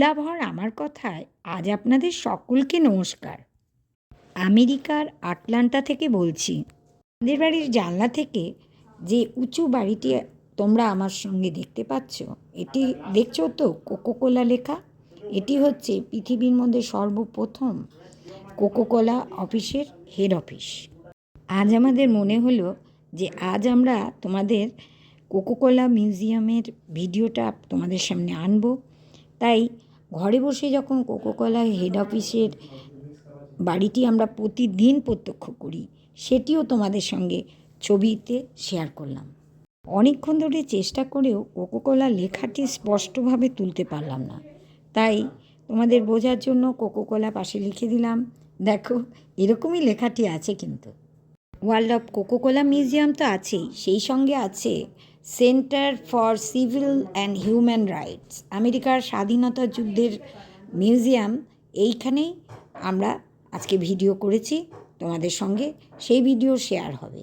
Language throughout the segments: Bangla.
উল্লাভর আমার কথায় আজ আপনাদের সকলকে নমস্কার। আমেরিকার আটলান্টা থেকে বলছি। আমাদের বাড়ির জানলা থেকে যে উঁচু বাড়িটি তোমরা আমার সঙ্গে দেখতে পাচ্ছ, এটি দেখছো তো কোকোকোলা লেখা? এটি হচ্ছে পৃথিবীর মধ্যে সর্বপ্রথম কোকোকোলা অফিসের হেড অফিস। আজ আমাদের মনে হলো যে আজ আমরা তোমাদের কোকোকোলা মিউজিয়ামের ভিডিওটা তোমাদের সামনে আনবো। তাই ঘরে বসে যখন কোকোকোলা হেড অফিসের বাড়িটি আমরা প্রতিদিন প্রত্যক্ষ করি, সেটিও তোমাদের সঙ্গে ছবিতে শেয়ার করলাম। অনেকক্ষণ ধরে চেষ্টা করেও কোকোকোলা লেখাটি স্পষ্টভাবে তুলতে পারলাম না, তাই তোমাদের বোঝার জন্য কোকোকোলা পাশে লিখে দিলাম। দেখো, এরকমই লেখাটি আছে। কিন্তু ওয়ার্ল্ড অফ কোকোকোলা মিউজিয়াম তো আছেই, সেই সঙ্গে আছে centre for civil and human rights, আমেরিকার স্বাধীনতা যুদ্ধের মিউজিয়াম। এইখানেই আমরা আজকে ভিডিও করেছি তোমাদের সঙ্গে, সেই ভিডিও শেয়ার হবে।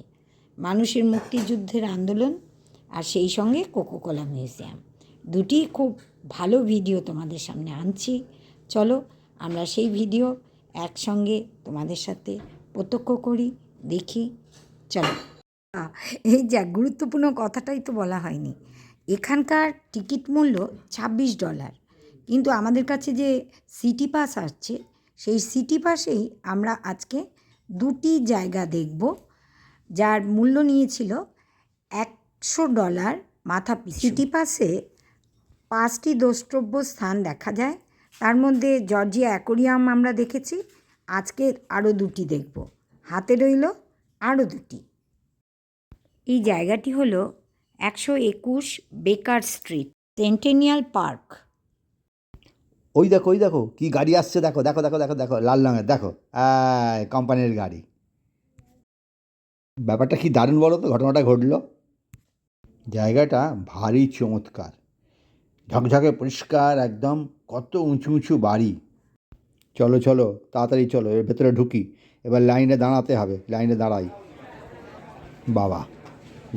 মানুষের মুক্তিযুদ্ধের আন্দোলন আর সেই সঙ্গে কোকোকোলা মিউজিয়াম, দুটি খুব ভালো ভিডিও তোমাদের সামনে আনছি। চলো আমরা সেই ভিডিও একসঙ্গে তোমাদের সাথে প্রত্যক্ষ করি, দেখি। চলো। এই যা গুরুত্বপূর্ণ কথাটাই তো বলা হয়নি। এখানকার টিকিট মূল্য $26, কিন্তু আমাদের কাছে যে সিটি পাস আসছে, সেই সিটি পাসেই আমরা আজকে দুটি জায়গা দেখব, যার মূল্য নিয়েছিল $100 মাথা পিছু। সিটি পাসে 5টি দ্রষ্টব্য স্থান দেখা যায়, তার মধ্যে জর্জিয়া অ্যাকোয়ারিয়াম আমরা দেখেছি। আজকে আরও দুটি দেখব, হাতে রইল আরও দুটি। এই জায়গাটি হলো 121 বেকার স্ট্রিট, সেন্টেনিয়াল পার্ক। ওই দেখো কি গাড়ি আসছে, দেখো দেখো দেখো দেখো দেখো লাল রঙের, দেখো কোম্পানির গাড়ি। ব্যাপারটা কি দারুণ বলো তো, ঘটনাটা ঘটলো। জায়গাটা ভারী চমৎকার, ঝকঝকে পরিষ্কার একদম, কত উঁচু উঁচু বাড়ি। চলো চলো তাড়াতাড়ি চলো, এর ভেতরে ঢুকি। এবার লাইনে দাঁড়াতে হবে, লাইনে দাঁড়াই। বাবা,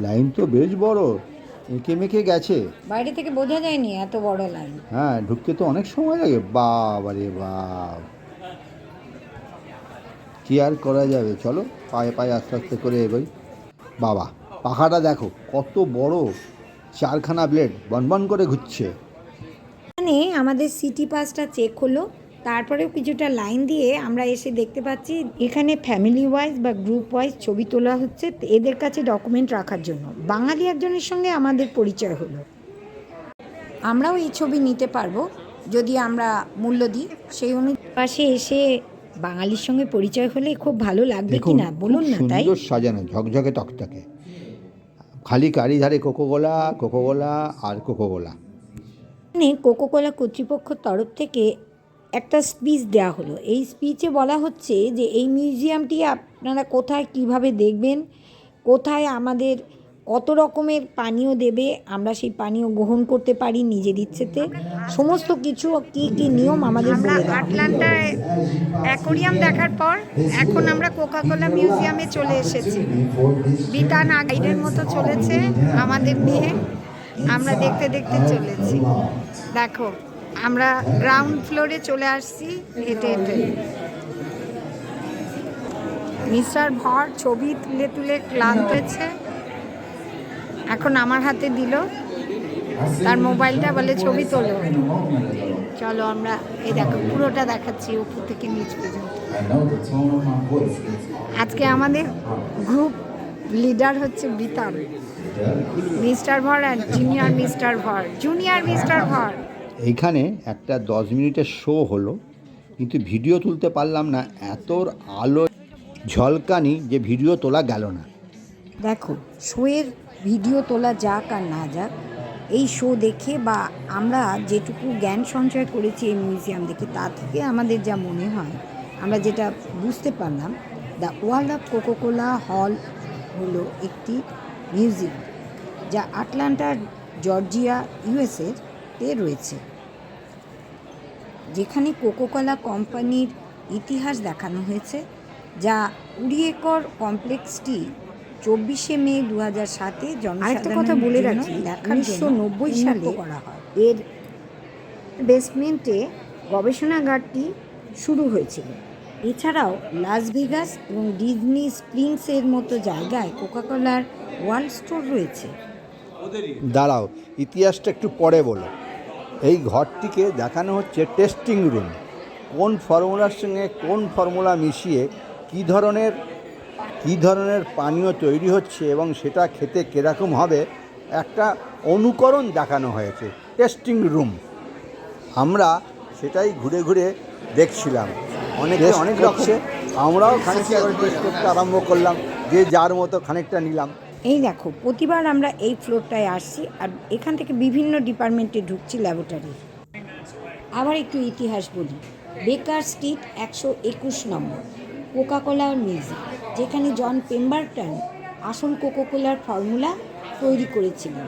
লাইন তো বেশ বড়, এঁকে মেঁকে গেছে। বাইরে থেকে বোঝা যায়নি এত বড় লাইন। হ্যাঁ, ঢুকতে তো অনেক সময় লাগে। বাবা রে বাপ, কি আর করা যাবে, চলো পায়ে পায়ে আস্তে আস্তে করে এগোই। বাবা, পাখাটা দেখো কত বড়, 4খানা ব্লেড বনবন করে ঘুরছে। এখানে আমাদের সিটি পাসটা চেক হলো, তারপরেও কিছুটা লাইন দিয়ে আমরা এসে দেখতে পাচ্ছি এখানে ফ্যামিলি ওয়াইজ বা গ্রুপ ওয়াইজ ছবি তোলা হচ্ছে এদের কাছে ডকুমেন্ট রাখার জন্য। বাঙালি একজনের সঙ্গে আমাদের পরিচয় হলো। আমরাও এই ছবি নিতে পারবো যদি আমরা মূল্য দিই। সেই অনুযায়ী পাশে এসে বাঙালির সঙ্গে পরিচয় হলে খুব ভালো লাগবে কি না বলুন না? তাই সুন্দর সাজানো, ঝকঝকে তকতকে, খালি চারিধারে কোকোকোলা কোকোকোলা আর কোকোকোলা। এখানে কোকোকোলা কর্তৃপক্ষের তরফ থেকে একটা স্পিচ দেওয়া হলো। এই স্পিচে বলা হচ্ছে যে এই মিউজিয়ামটি আপনারা কোথায় কিভাবে দেখবেন, কোথায় আমাদের কত রকমের পানীয় দেবে, আমরা সেই পানীয় গ্রহণ করতে পারি নিজের ইচ্ছেতে, সমস্ত কিছু কী কী নিয়ম আমাদের বলে দেওয়া। আটলান্টায় অ্যাকোয়ারিয়াম দেখার পর এখন আমরা কোকাকোলা মিউজিয়ামে চলে এসেছি। বিতান গাইডের মতো চলেছে আমাদের নিয়ে, আমরা দেখতে দেখতে চলেছি। দেখো, আমরা গ্রাউন্ড ফ্লোরে চলে আসছি হেঁটে হেঁটে। মিস্টার ভর ছবি তুলে তুলে ক্লান্ত হয়েছে, এখন আমার হাতে দিল তার মোবাইলটা, বলে ছবি তোলো। চলো আমরা এই দেখো পুরোটা দেখাচ্ছি উপর থেকে নিচ পর্যন্ত। আজকে আমাদের গ্রুপ লিডার হচ্ছে বিতান, মিস্টার ভর আর জুনিয়র মিস্টার ভর। এইখানে একটা 10 মিনিটের শো হলো, কিন্তু ভিডিও তুলতে পারলাম না, এতর আলো ঝলকানি যে ভিডিও তোলা গেল না। দেখো, শোয়ের ভিডিও তোলা যাক আর না যাক, এই শো দেখে বা আমরা যেটুকু জ্ঞান সঞ্চয় করেছি এই মিউজিয়াম দেখে, তা থেকে আমাদের যা মনে হয়, আমরা যেটা বুঝতে পারলাম, দ্য ওয়ার্ল্ড অফ কোকোকোলা হল হলো একটি মিউজিয়াম যা আটলান্টার জর্জিয়া ইউএসএতে রয়েছে, যেখানে কোকোকোলা কোম্পানির ইতিহাস দেখানো হয়েছে, যা 20 একর কমপ্লেক্সটি 24শে মে 2007 জনসাধারণের কথা বলে রাখি, 1990 সালে করা হয়। এর বেসমেন্টে গবেষণাগারটি শুরু হয়েছিল। এছাড়াও লাস ভেগাস এবং ডিজনি স্প্রিংসের মতো জায়গায় কোকাকোলার ওয়ার্ল্ড স্টোর রয়েছে। দাঁড়াও, ইতিহাসটা একটু পরে বলো। এই ঘরটিকে দেখানো হচ্ছে টেস্টিং রুম। কোন ফর্মুলার সঙ্গে কোন ফর্মুলা মিশিয়ে কী ধরনের পানীয় তৈরি হচ্ছে এবং সেটা খেতে কীরকম হবে একটা অনুকরণ দেখানো হয়েছে, টেস্টিং রুম। আমরা সেটাই ঘুরে ঘুরে দেখছিলাম। অনেক রকম, আমরাও খানিকটা করে টেস্ট করতে আরম্ভ করলাম, যে যার মতো খানিকটা নিলাম। এই দেখো, প্রতিবার আমরা এই ফ্লোরটায় আসছি আর এখান থেকে বিভিন্ন ডিপার্টমেন্টে ঢুকছি ল্যাবরেটরির। আবার একটু ইতিহাস বলি। বেকার স্ট্রিট 121 নম্বর, কোকাকোলা মিউজিক, যেখানে জন পেম্বারটন আসল কোকাকোলার ফর্মুলা তৈরি করেছিলেন।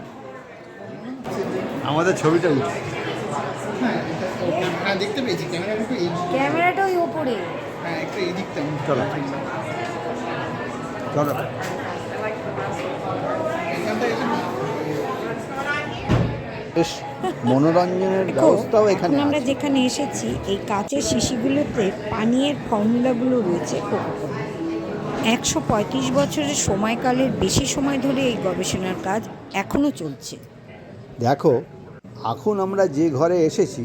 আমাদের ছবিটা উঠছে। হ্যাঁ, দেখতে পেয়েছি ক্যামেরাটা একটু ক্যামেরাটা ওই ওপরে। হ্যাঁ, একটু এদিকটা চলো চলো। এখানটা এসে বেশ মনোরঞ্জনের ব্যবস্থাও এখানে এখন আমরা আছে। যেখানে এসেছি এই কাচের শিশিগুলোতে পানীয়ের ফর্মুলাগুলো রয়েছে কোকাকোলা। 135 বছরের সময়কালের বেশি সময় ধরে এই গবেষণার কাজ এখনও চলছে। দেখো, এখন আমরা যে ঘরে এসেছি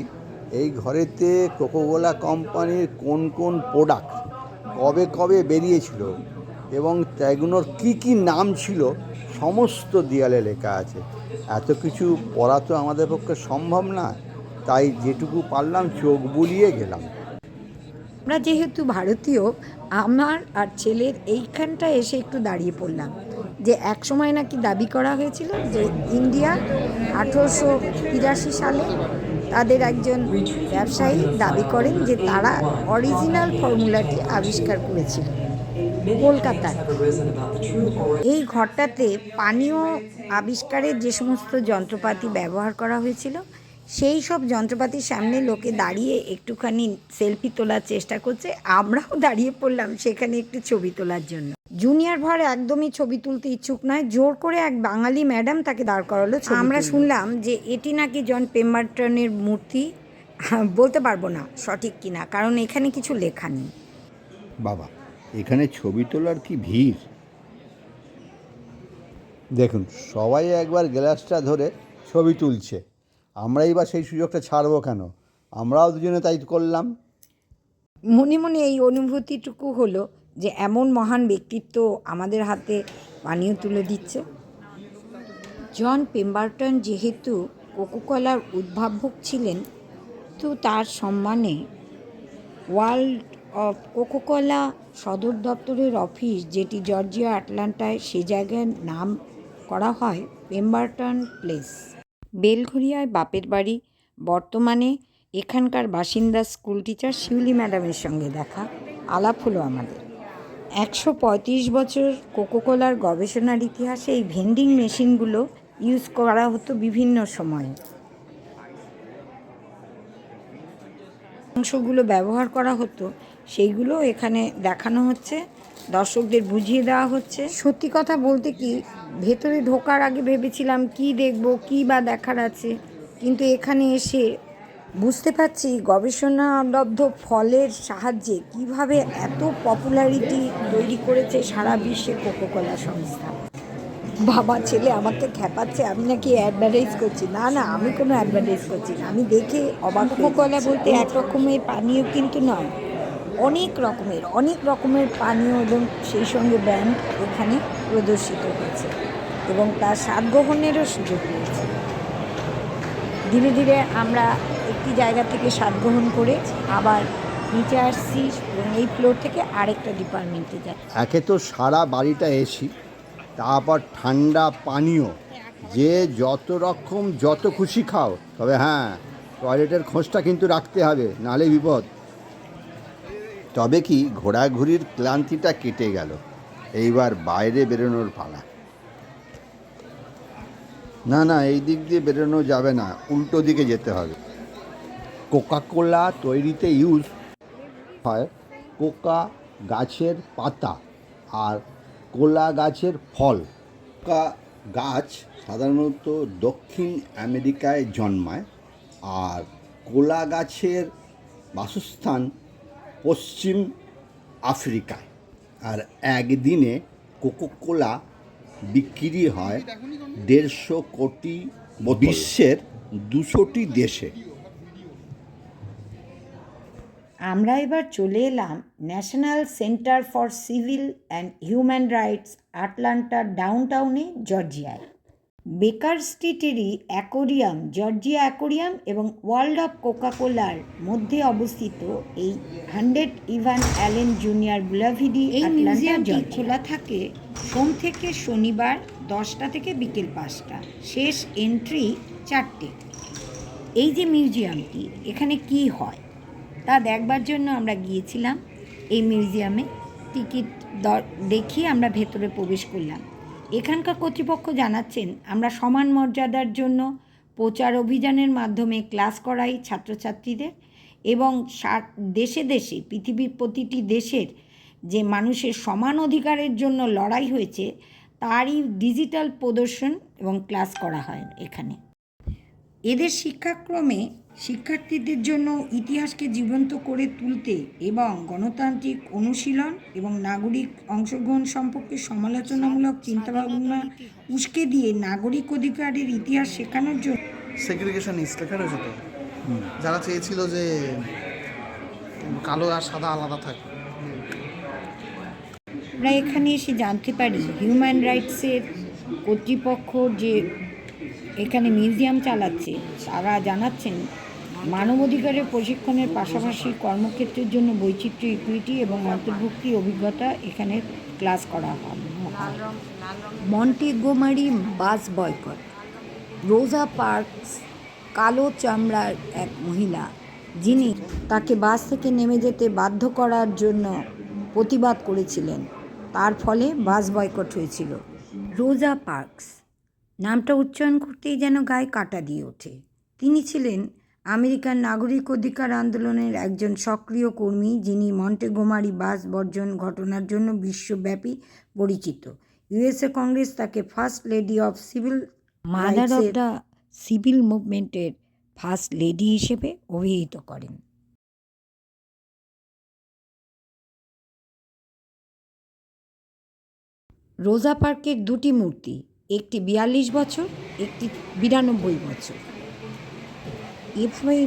এই ঘরেতে কোকাকোলা কোম্পানির কোন কোন প্রোডাক্ট কবে বেরিয়েছিল এবং এগুলোর কী নাম ছিল সমস্ত দেয়ালে লেখা আছে। এত কিছু পড়া তো আমাদের পক্ষে সম্ভব না, তাই যেটুকু পারলাম চোখ বুলিয়ে গেলাম। আমরা যেহেতু ভারতীয়, আমার আর ছেলের এইখানটায় এসে একটু দাঁড়িয়ে পড়লাম যে এক সময় নাকি দাবি করা হয়েছিল যে ইন্ডিয়া 1883 সালে তাদের একজন ব্যবসায়ী দাবি করেন যে তারা অরিজিনাল ফর্মুলাটি আবিষ্কার করেছিল কলকাতায়। এই ঘরটাতে পানীয় আবিষ্কারের যে সমস্ত যন্ত্রপাতি ব্যবহার করা হয়েছিল সেই সব যন্ত্রপাতির সামনে লোকে দাঁড়িয়ে একটুখানি সেলফি তোলার চেষ্টা করছে। আমরাও দাঁড়িয়ে পড়লাম সেখানে একটু ছবি তোলার জন্য। জুনিয়র ভর একদমই ছবি তুলতে ইচ্ছুক নয়, জোর করে এক বাঙালি ম্যাডাম তাকে দাঁড় করালো। আমরা শুনলাম যে এটি নাকি জন পেম্বারটনের মূর্তি। বলতে পারবো না সঠিক কিনা, কারণ এখানে কিছু লেখা নেই। বাবা, এখানে ছবি তোলার কি ভিড়! দেখুন, সবাই একবার গ্লাসটা ধরে ছবি তুলছে, আমরাই বা সেই সুযোগটা ছাড়বো কেন? আমরাও দুজনে তাই করলাম। মনে মনে এই অনুভূতিটুকু হলো যে এমন মহান ব্যক্তিত্ব আমাদের হাতে পানীয় তুলে দিচ্ছে। জন পেম্বারটন যেহেতু কোকাকোলার উদ্ভাবক ছিলেন, তো তার সম্মানে ওয়ার্ল্ড অফ কোকাকোলা সদর দপ্তরের অফিস, যেটি জর্জিয়া আটলান্টায়, সে জায়গায় নাম করা হয় পেম্বারটন প্লেস। বেলঘরিয়ায় বাপের বাড়ি। বর্তমানে এখানকার বাসিন্দা স্কুল টিচার শিউলি ম্যাডামের সঙ্গে দেখা আলাপ হলো আমাদের। 135 বছর কোকাকোলার গবেষণার ইতিহাসে এই ভেন্ডিং মেশিনগুলো ইউজ করা হতো বিভিন্ন সময়ে। অংশগুলো ব্যবহার করা হতো, সেইগুলো এখানে দেখানো হচ্ছে, দর্শকদের বুঝিয়ে দেওয়া হচ্ছে। সত্যি কথা বলতে কি, ভেতরে ঢোকার আগে ভেবেছিলাম কি দেখব, কি বা দেখার আছে, কিন্তু এখানে এসে বুঝতে পারছি গবেষণালব্ধ ফলের সাহায্যে কিভাবে এত পপুলারিটি তৈরি করেছে সারা বিশ্বে কোকাকোলা সংস্থা। বাবা ছেলে আমাকে খেপাচ্ছে আমি নাকি অ্যাডভার্টাইজ করছি। না না, আমি কোনো অ্যাডভার্টাইজ করছি না, আমি দেখে অবাক। কোকাকোলা বলতে এক রকমের পানীয় কিন্তু নয়, অনেক রকমের পানীয় এবং সেই সঙ্গে ব্র্যান্ড এখানে প্রদর্শিত হয়েছে এবং তার স্বাদ গ্রহণেরও সুযোগ রয়েছে। ধীরে ধীরে আমরা একটি জায়গা থেকে স্বাদ গ্রহণ করে আবার নিচে আসছি এবং এই ফ্লোর থেকে আরেকটা ডিপার্টমেন্টে যাই। একে তো সারা বাড়িটা এসি, তারপর ঠান্ডা পানীয়, যে যত খুশি খাও, তবে হ্যাঁ, টয়লেটের খোঁজটা কিন্তু রাখতে হবে, নাহলে বিপদ। তবে কি ঘোরাঘুরির ক্লান্তিটা কেটে গেল, এইবার বাইরে বেরোনোর পালা। না, এই দিক দিয়ে বেরোনো যাবে না, উল্টো দিকে যেতে হবে। কোকাকোলা তৈরিতে ইউজ হয় কোকা গাছের পাতা আর কোলা গাছের ফল। কোকা গাছ সাধারণত দক্ষিণ আমেরিকায় জন্মায় আর কোলা গাছের বাসস্থান পশ্চিম আফ্রিকায়, আর একদিনে কোকোকোলা বিক্রি হয় 150 কোটি বোতল বিশ্বের 200টি দেশে। আমরা এবার চলে এলাম national center for civil and human rights, Atlanta ডাউনটাউনে, জর্জিয়ায়। বেকার স্ট্রিটেরই অ্যাকোরিয়াম, জর্জিয়া অ্যাকোরিয়াম এবং ওয়ার্ল্ড অফ কোকাকোলার মধ্যে অবস্থিত এই 100 Ivan Allen junior boulevard Atlanta খোলা থাকে সোম থেকে শনিবার 10টা থেকে বিকেল 5টা, শেষ এন্ট্রি 4টে। এই যে মিউজিয়ামটি, এখানে কি হয় তা দেখবার জন্য আমরা গিয়েছিলাম এই মিউজিয়ামে। টিকিট দেখিয়ে আমরা ভেতরে প্রবেশ করলাম। এখানকার কর্তৃপক্ষ জানাচ্ছেন, আমরা সমান মর্যাদার জন্য প্রচার অভিযানের মাধ্যমে ক্লাস করাই ছাত্রছাত্রীদের, এবং দেশে দেশে পৃথিবীর প্রতিটি দেশের যে মানুষের সমান অধিকারের জন্য লড়াই হয়েছে তারই ডিজিটাল প্রদর্শন এবং ক্লাস করা হয় এখানে। এদের শিক্ষাক্রমে শিক্ষার্থীদের জন্য ইতিহাসকে জীবন্ত করে তুলতে এবং গণতান্ত্রিক অনুশীলন এবং নাগরিক অংশগ্রহণ সম্পর্কে সমালোচনামূলক চিন্তাভাবনা উস্কে দিয়ে নাগরিক অধিকারের ইতিহাস শেখানোর জন্য সেগ্রিগেশন লেখা রয়েছে তো, যারা চেয়েছিল যে কালো আর সাদা আলাদা থাকে। আমরা এখানে এসে জানতে পারি হিউম্যান রাইটসের কর্তৃপক্ষ যে এখানে মিউজিয়াম চালাচ্ছে তারা জানাচ্ছেন মানবাধিকারের প্রশিক্ষণের পাশাপাশি কর্মক্ষেত্রের জন্য বৈচিত্র্য, ইকুইটি এবং অন্তর্ভুক্তি অভিজ্ঞতা এখানে ক্লাস করা হয়। মন্টেগোমারি বাস বয়কট। রোজা পার্কস কালো চামড়ার এক মহিলা যিনি তাকে বাস থেকে নেমে যেতে বাধ্য করার জন্য প্রতিবাদ করেছিলেন, তার ফলে বাস বয়কট হয়েছিল। রোজা পার্কস নামটা উচ্চারণ করতেই যেন গায়ে কাঁটা দিয়ে ওঠে। তিনি ছিলেন আমেরিকান নাগরিক অধিকার আন্দোলনের একজন সক্রিয় কর্মী, যিনি মন্টেগোমারি বাস বর্জন ঘটনার জন্য বিশ্বব্যাপী পরিচিত। ইউএসএ কংগ্রেস তাকে first lady of civil mother of the civil মুভমেন্টের ফার্স্ট লেডি হিসেবে অভিহিত করেন। রোজা পার্কের দুটি মূর্তি, একটি 42 বছর, একটি 92 বছর। এভাবে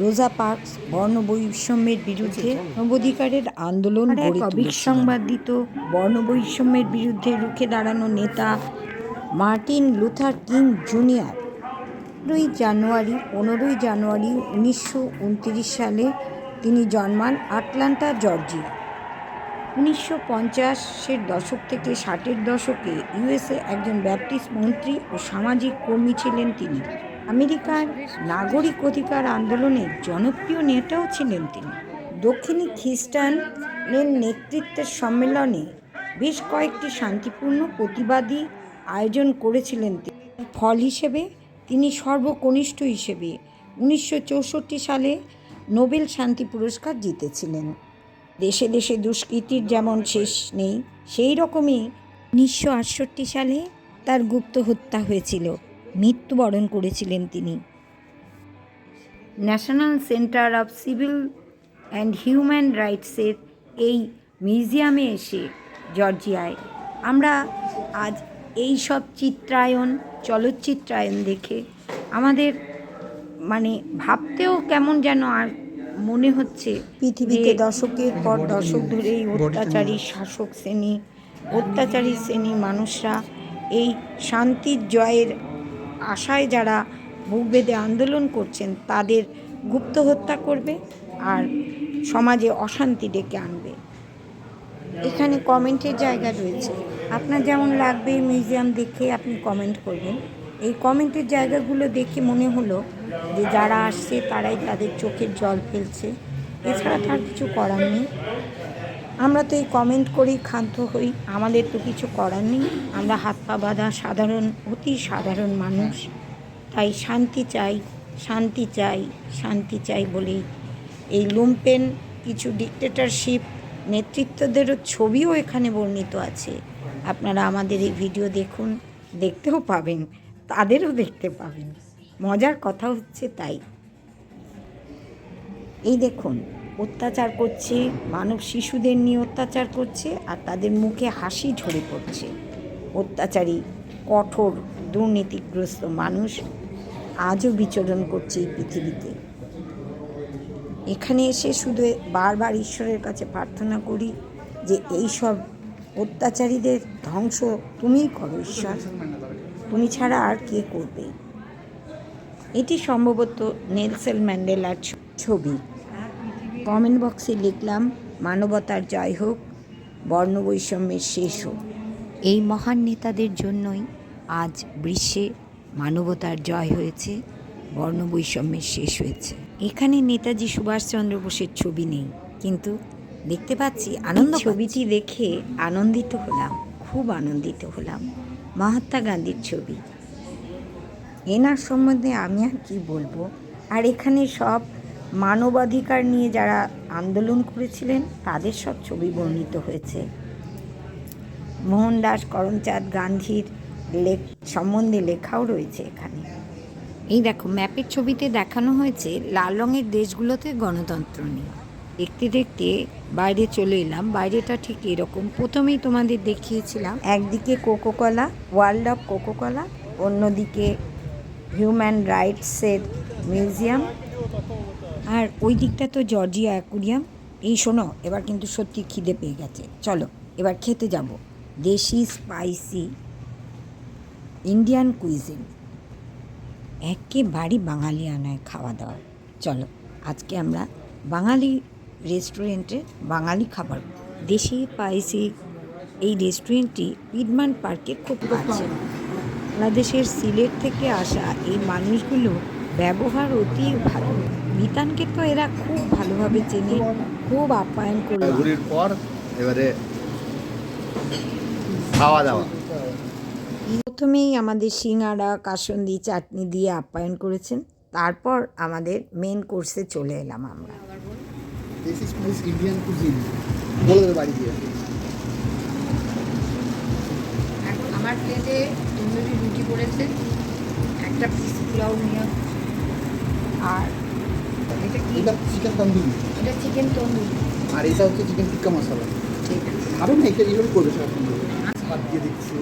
রোজা পার্কস বর্ণবৈষম্যের বিরুদ্ধে মানবাধিকারের আন্দোলন গড়ে তুলেছিলেন। অবিসংবাদিত বর্ণবৈষম্যের বিরুদ্ধে রুখে দাঁড়ানো নেতা মার্টিন লুথার কিং জুনিয়র 15ই জানুয়ারি 1929 সালে তিনি জন্মান আটলান্টা, জর্জিয়া। 1950-এর দশক থেকে 60-এর দশকে ইউএসএ একজন ব্যাপটিস্ট মন্ত্রী ও সামাজিক কর্মী ছিলেন তিনি। আমেরিকার নাগরিক অধিকার আন্দোলনের জনপ্রিয় নেতাও ছিলেন তিনি। দক্ষিণী খ্রিস্টানের নেতৃত্বের সম্মেলনে বেশ কয়েকটি শান্তিপূর্ণ প্রতিবাদী আয়োজন করেছিলেন তিনি। ফল হিসেবে তিনি সর্বকনিষ্ঠ হিসেবে 1964 সালে নোবেল শান্তি পুরস্কার জিতেছিলেন। দেশে দেশে দুষ্কৃতির যেমন শেষ নেই, সেই রকমই 1968 সালে তার গুপ্ত হত্যা হয়েছিল, মৃত্যুবরণ করেছিলেন তিনি। National center of civil and human রাইটসের এই মিউজিয়ামে এসে জর্জিয়ায় আমরা আজ এই সব চিত্রায়ন, চলচ্চিত্রায়ন দেখে আমাদের ভাবতেও কেমন যেন আর মনে হচ্ছে পৃথিবীতে দশকের পর দশক ধরে এই অত্যাচারী শাসক শ্রেণী, অত্যাচারী শ্রেণীর মানুষরা এই শান্তির জয়ের আশায় যারা বুক বেঁধে আন্দোলন করছেন তাদের গুপ্ত হত্যা করবে আর সমাজে অশান্তি ডেকে আনবে। এখানে কমেন্টের জায়গা রয়েছে, আপনার যেমন লাগবে মিউজিয়াম দেখে আপনি কমেন্ট করবেন। এই কমেন্টের জায়গাগুলো দেখে মনে হলো যে যারা আসছে তারাই তাদের চোখের জল ফেলছে, এছাড়া তার কিছু করার নেই। আমরা তো এই কমেন্ট করেই ক্ষান্ত হই, আমাদের তো কিছু করার নেই। আমরা হাত পা বাঁধা সাধারণ, অতি সাধারণ মানুষ, তাই শান্তি চাই, শান্তি চাই, শান্তি চাই বলেই এই লুম্পেন কিছু ডিক্টেটরশিপ নেতৃত্বদেরও ছবিও এখানে বর্ণিত আছে। আপনারা আমাদের এই ভিডিও দেখুন, দেখতেও পাবেন, তাদেরও দেখতে পাবেন। মজার কথা হচ্ছে তাই। এই দেখুন, অত্যাচার করছে, মানব শিশুদের নিয়ে অত্যাচার করছে, আর তাদের মুখে হাসি ঝরে পড়ছে। অত্যাচারী, কঠোর, দুর্নীতিগ্রস্ত মানুষ আজও বিচরণ করছে এই পৃথিবীতে। এখানে এসে শুধু বারবার ঈশ্বরের কাছে প্রার্থনা করি যে এই সব অত্যাচারীদের ধ্বংস তুমিই করো ঈশ্বর, তুমি ছাড়া আর কে করবে। এটি সম্ভবত নেলসন ম্যান্ডেলার ছবি। কমেন্ট বক্সে লিখলাম, মানবতার জয় হোক, বর্ণবৈষম্যের শেষ হোক। এই মহান নেতাদের জন্যই আজ বিশ্বে মানবতার জয় হয়েছে, বর্ণবৈষম্যের শেষ হয়েছে। এখানে নেতাজি সুভাষচন্দ্র বোসের ছবি নেই, কিন্তু দেখতে পাচ্ছি ছবিটি দেখে আনন্দিত হলাম, খুব আনন্দিত হলাম। মহাত্মা গান্ধীর ছবি, এনার সম্বন্ধে আমি আর কি বলবো। আর এখানে সব মানবাধিকার নিয়ে যারা আন্দোলন করেছিলেন তাদের সব ছবি বর্ণিত হয়েছে। মোহনদাস করমচাঁদ গান্ধীর সম্বন্ধে লেখাও রয়েছে এখানে। এই দেখো, ম্যাপের ছবিতে দেখানো হয়েছে লাল রঙের দেশগুলোতে গণতন্ত্র নেই। দেখতে দেখতে বাইরে চলে এলাম। বাইরেটা ঠিক এরকম। প্রথমেই তোমাদের দেখিয়েছিলাম, একদিকে কোকোকলা, ওয়ার্ল্ড অফ কোকোকলা, অন্যদিকে হিউম্যান রাইটসের মিউজিয়াম, আর ওই দিকটা তো জর্জিয়া অ্যাকুরিয়াম। এই শোনো, এবার কিন্তু সত্যি খিদে পেয়ে গেছে, চলো এবার খেতে যাব। দেশি স্পাইসি ইন্ডিয়ান কুইজিন, একেবারে বাঙালিয়ানায় খাওয়া দাওয়া। চলো আজকে আমরা বাঙালি রেস্টুরেন্টে বাঙালি খাবার। দেশি স্পাইসি এই রেস্টুরেন্টটি পিডমান পার্কের খুব কাছে। বাংলাদেশের সিলেট থেকে আসা এই মানুষগুলো ব্যবহার অতি ভালো। বিতানকে তো এরা খুব ভালোভাবে চেনে, খুব আপ্যায়ন করলো। ঘুরির পর এবারে খাওয়া দাওয়া। প্রথমেই আমাদের সিঙ্গাড়া, কাসন্দি, চাটনি দিয়ে আপ্যায়ন করেছেন। তারপর আমাদের মেন কোর্সে চলে এলাম আমরা। This is please Indian cuisine, বলে দেবে বাড়ি দিয়ে। আমার প্লেটে তন্দুরি রুটি করেছে, একটা পিস পোলাও নিয়ে, আর এটা কি? এটা চিকেন তন্দুরি, এটা চিকেন তন্দুরি। আর এটা হচ্ছে চিকেন টিক্কা মশলা। ঠিক আছে। খাবে না, এটা এইভাবে করবে সব তন্দুরি। হাত দিয়ে দিচ্ছে,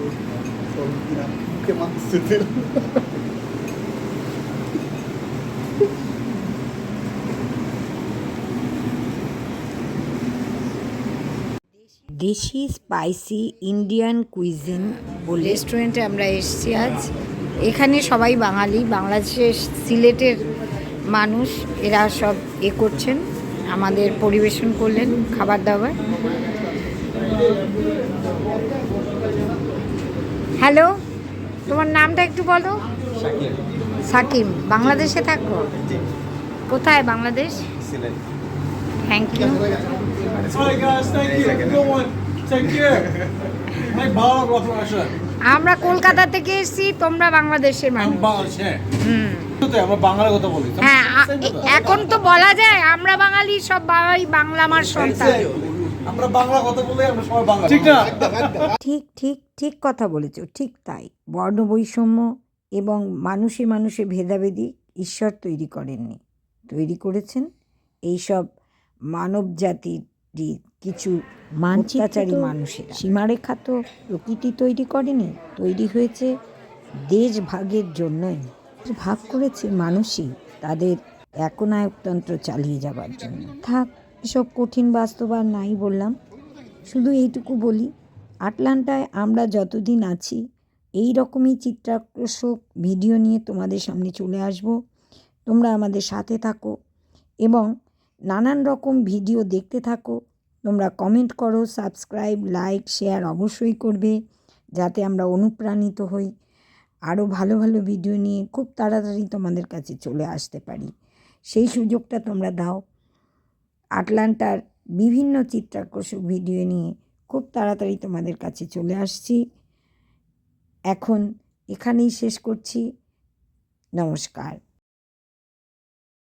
কিনা মুখে মাখছে তেল। দেশি স্পাইসি ইন্ডিয়ান কুইজিন বলে রেস্টুরেন্টে আমরা এসেছি আজ। এখানে সবাই বাঙালি, বাংলাদেশের সিলেটের মানুষ, এরা সব করছেন, আমাদের পরিবেশন করলেন খাবার দাবার। হ্যালো, তোমার নামটা একটু বলো। সাকিম। বাংলাদেশে থাকো? কোথায় Bangladesh? Thank you. Hi guys, thank you. Good one. Take care. Hey, Bob, আমরা কলকাতা থেকে এসেছি, তোমরা বাংলাদেশের মানুষ। আমরা বাংলা কথা বলি। হ্যাঁ, এখন তো বলা যায় আমরা বাঙালি, সব বাংলা আমার সন্তান। আমরা বাংলা কথা বলে আমরা সবাই বাঙালি। ঠিক না? ঠিক ঠিক ঠিক কথা বলেছো, ঠিক তাই। বর্ণবৈষম্য এবং মানুষে মানুষে ভেদাভেদি ঈশ্বর তৈরি করেননি, তৈরি করেছেন এইসব মানব জাতির কিছু অত্যাচারী মানুষেরা। সীমারেখা তো প্রকৃতি তৈরি করেনি, তৈরি হয়েছে দেশ ভাগের জন্যই। ভাগ করেছে মানুষই তাদের একনায়কতন্ত্র চালিয়ে যাবার জন্য। থাক, এসব কঠিন বাস্তবায়ন নাই বললাম, শুধু এইটুকু বলি, আটলান্টায় আমরা যতদিন আছি এই রকমই চিত্তাকর্ষক ভিডিও নিয়ে তোমাদের সামনে চলে আসব। তোমরা আমাদের সাথে থাকো এবং নানান রকম ভিডিও দেখতে থাকো। তোমরা কমেন্ট করো, সাবস্ক্রাইব, লাইক, শেয়ার অবশ্যই করবে, যাতে আমরা অনুপ্রাণিত হই, আরও ভালো ভালো ভিডিও নিয়ে খুব তাড়াতাড়ি তোমাদের কাছে চলে আসতে পারি। সেই সুযোগটা তোমরা দাও। আটলান্টার বিভিন্ন চিত্তাকর্ষক ভিডিও নিয়ে খুব তাড়াতাড়ি তোমাদের কাছে চলে আসছি। এখন এখানেই শেষ করছি। নমস্কার।